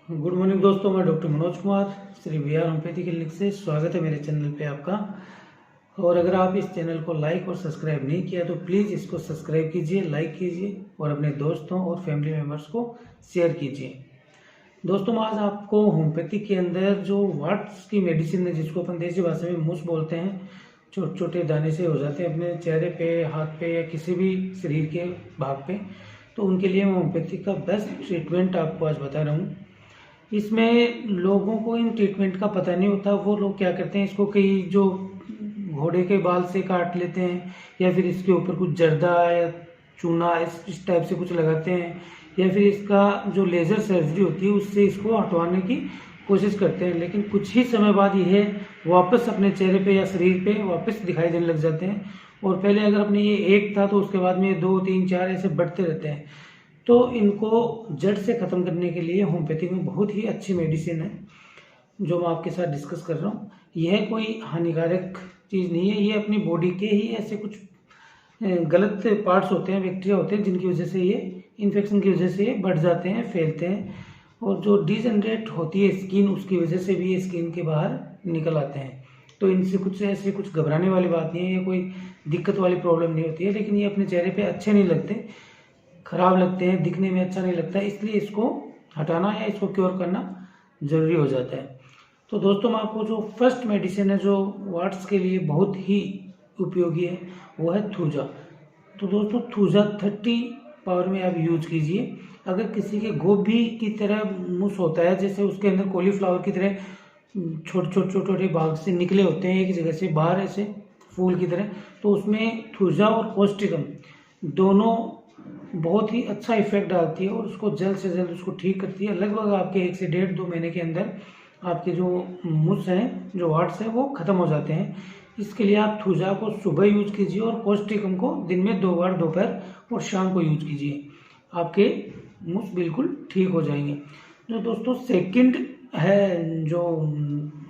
Good morning दोस्तों, मैं doctor Manoj Kumar Shri VR. Homeopathy clinic से स्वागत है मेरे चैनल पे आपका। और अगर आप इस चैनल को लाइक और सब्सक्राइब नहीं किया तो प्लीज़ इसको सब्सक्राइब कीजिए, लाइक कीजिए और अपने दोस्तों और फैमिली मेम्बर्स को शेयर कीजिए। दोस्तों, आज आपको होम्योपैथी के अंदर जो वाट्स की मेडिसिन है, जिसको अपन देसी भाषा में मुस बोलते हैं, छोटे छोटे दाने से हो जाते हैं अपने चेहरे पे, हाथ पे या किसी भी शरीर के भाग पे, तो उनके लिए मैं होम्योपैथी का बेस्ट ट्रीटमेंट आपको आज बता रहा हूँ। इसमें लोगों को इन ट्रीटमेंट का पता नहीं होता। वो लोग क्या करते हैं, इसको कई जो घोड़े के बाल से काट लेते हैं या फिर इसके ऊपर कुछ जर्दा या चूना इस टाइप से कुछ लगाते हैं, या फिर इसका जो लेज़र सर्जरी होती है उससे इसको हटवाने की कोशिश करते हैं। लेकिन कुछ ही समय बाद यह वापस अपने चेहरे पे या शरीर पे वापस दिखाई देने लग जाते हैं। और पहले अगर अपने ये एक था तो उसके बाद में 2, 3, 4 ऐसे बढ़ते रहते हैं। तो इनको जड़ से ख़त्म करने के लिए होम्योपैथी में बहुत ही अच्छी मेडिसिन है जो मैं आपके साथ डिस्कस कर रहा हूँ। यह कोई हानिकारक चीज़ नहीं है। ये अपनी बॉडी के ही ऐसे कुछ गलत पार्ट्स होते हैं, बैक्टीरिया होते हैं, जिनकी वजह से ये इन्फेक्शन की वजह से ये बढ़ जाते हैं, फैलते हैं। और जो डिजनरेट होती है स्किन, उसकी वजह से भी ये स्किन के बाहर निकल आते हैं। तो इनसे कुछ घबराने वाली बात नहीं है, ये कोई दिक्कत वाली प्रॉब्लम नहीं होती है। लेकिन ये अपने चेहरे पे अच्छे नहीं लगते, खराब लगते हैं, दिखने में अच्छा नहीं लगता है, इसलिए इसको हटाना या इसको क्योर करना ज़रूरी हो जाता है। तो दोस्तों, मैं आपको जो फर्स्ट मेडिसिन है जो वाट्स के लिए बहुत ही उपयोगी है वो है थूजा। तो दोस्तों, थूजा 30 पावर में आप यूज कीजिए। अगर किसी के गोभी की तरह मुंह होता है, जैसे उसके अंदर कॉलीफ्लावर की तरह छोटे छोटे भाग से निकले होते हैं एक जगह से बाहर, ऐसे फूल की तरह, तो उसमें थूजा और कोस्टिकम दोनों बहुत ही अच्छा इफेक्ट डालती है और उसको जल्द से जल्द उसको ठीक करती है। लगभग आपके 1 से 1.5-2 महीने के अंदर आपके जो मुस हैं, जो वाट्स हैं, वो ख़त्म हो जाते हैं। इसके लिए आप थूजा को सुबह यूज कीजिए और कोस्टिकम को दिन में 2 बार, दोपहर और शाम को यूज कीजिए। आपके मुस बिल्कुल ठीक हो जाएंगे। जो दोस्तों सेकंड है, जो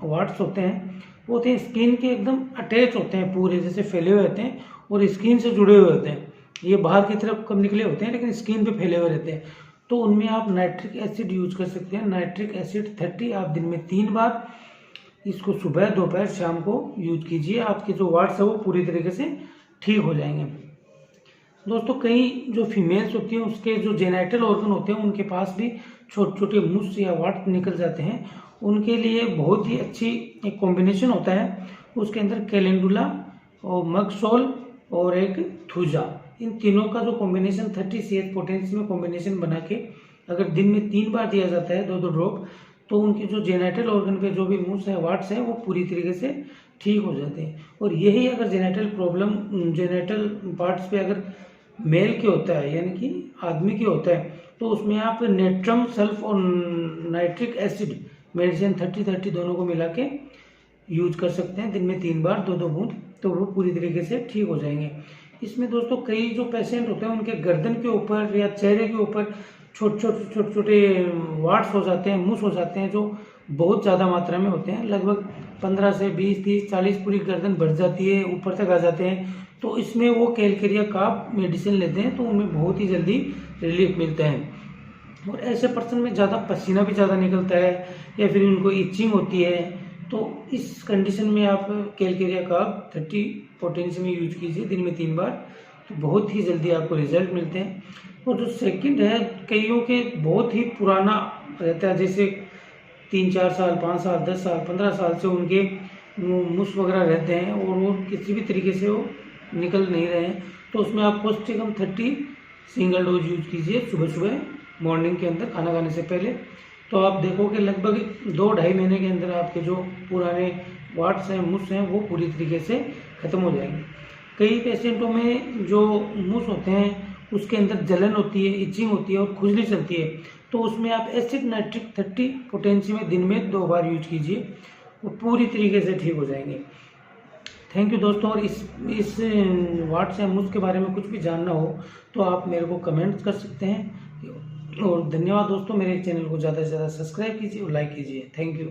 वाट्स होते हैं वो होते हैं स्किन के एकदम अटैच होते हैं, पूरे जैसे फैले हुए होते हैं और स्किन से जुड़े हुए होते हैं। ये बाहर की तरफ कम निकले होते हैं लेकिन स्किन पे फैले हुए रहते हैं। तो उनमें आप नाइट्रिक एसिड यूज कर सकते हैं। नाइट्रिक एसिड 30 आप दिन में 3 बार, इसको सुबह, दोपहर, शाम को यूज कीजिए। आपके जो वाट्स है वो पूरी तरीके से ठीक हो जाएंगे। दोस्तों, कई जो फीमेल्स होती हैं उसके जो जेनाइटल ऑर्गन होते हैं उनके पास भी छोटे छोटे मुस या वाट निकल जाते हैं। उनके लिए बहुत ही अच्छी एक कॉम्बिनेशन होता है, उसके अंदर कैलेंडुला और मगसोल और एक थूजा, इन तीनों का जो कॉम्बिनेशन 30 CH पोटेंसी में कॉम्बिनेशन बना के अगर दिन में 3 बार दिया जाता है, 2-2 ड्रॉप, तो उनके जो जेनाइटल ऑर्गन पे जो भी मुस है, वाट्स है, वो पूरी तरीके से ठीक हो जाते हैं। और यही अगर जेनाइटल प्रॉब्लम जेनाइटल पार्ट्स पे अगर मेल के होता है, यानी कि आदमी के होता है, तो उसमें आप नेट्रम सल्फ और नाइट्रिक एसिड मेडिसिन 30-30 दोनों को मिला के यूज कर सकते हैं दिन में 3 बार, 2-2 बूंद, तो वो पूरी तरीके से ठीक हो जाएंगे। इसमें दोस्तों कई जो पेशेंट होते हैं उनके गर्दन के ऊपर या चेहरे के ऊपर छोटे छोटे वाट्स हो जाते हैं, मुस हो जाते हैं, जो बहुत ज़्यादा मात्रा में होते हैं। लगभग 15 से 20, 30, 40 पूरी गर्दन बढ़ जाती है, ऊपर तक आ जाते हैं। तो इसमें वो कैलकेरिया का मेडिसिन लेते हैं तो उनमें बहुत ही जल्दी रिलीफ मिलता है। और ऐसे पर्सन में ज़्यादा पसीना भी ज़्यादा निकलता है या फिर उनको इचिंग होती है, तो इस कंडीशन में आप कैलकेरिया का 30 पोटेंसी में यूज कीजिए दिन में 3 बार, तो बहुत ही जल्दी आपको रिजल्ट मिलते हैं। और जो सेकंड है, कईयों के बहुत ही पुराना रहता है, जैसे 3-4 साल, 5 साल, 10 साल, 15 साल से उनके मुस वगैरह रहते हैं और वो किसी भी तरीके से वो निकल नहीं रहे हैं, तो उसमें आप कोस्टिकम 30 सिंगल डोज यूज कीजिए सुबह मॉर्निंग के अंदर खाना खाने से पहले। तो आप देखोगे लगभग 2-2.5 महीने के अंदर आपके जो पुराने वाट्स हैं, मुस हैं, वो पूरी तरीके से ख़त्म हो जाएंगे। कई पेशेंटों में जो मुस होते हैं उसके अंदर जलन होती है, इचिंग होती है और खुजली चलती है, तो उसमें आप एसिड नाइट्रिक 30 पोटेंसी में दिन में 2 बार यूज कीजिए, वो पूरी तरीके से ठीक हो जाएंगे। थैंक यू दोस्तों। और इस वाट्स या मुस के बारे में कुछ भी जानना हो तो आप मेरे को कमेंट कर सकते हैं। और धन्यवाद दोस्तों, मेरे चैनल को ज़्यादा से ज़्यादा सब्सक्राइब कीजिए और लाइक कीजिए। Thank you.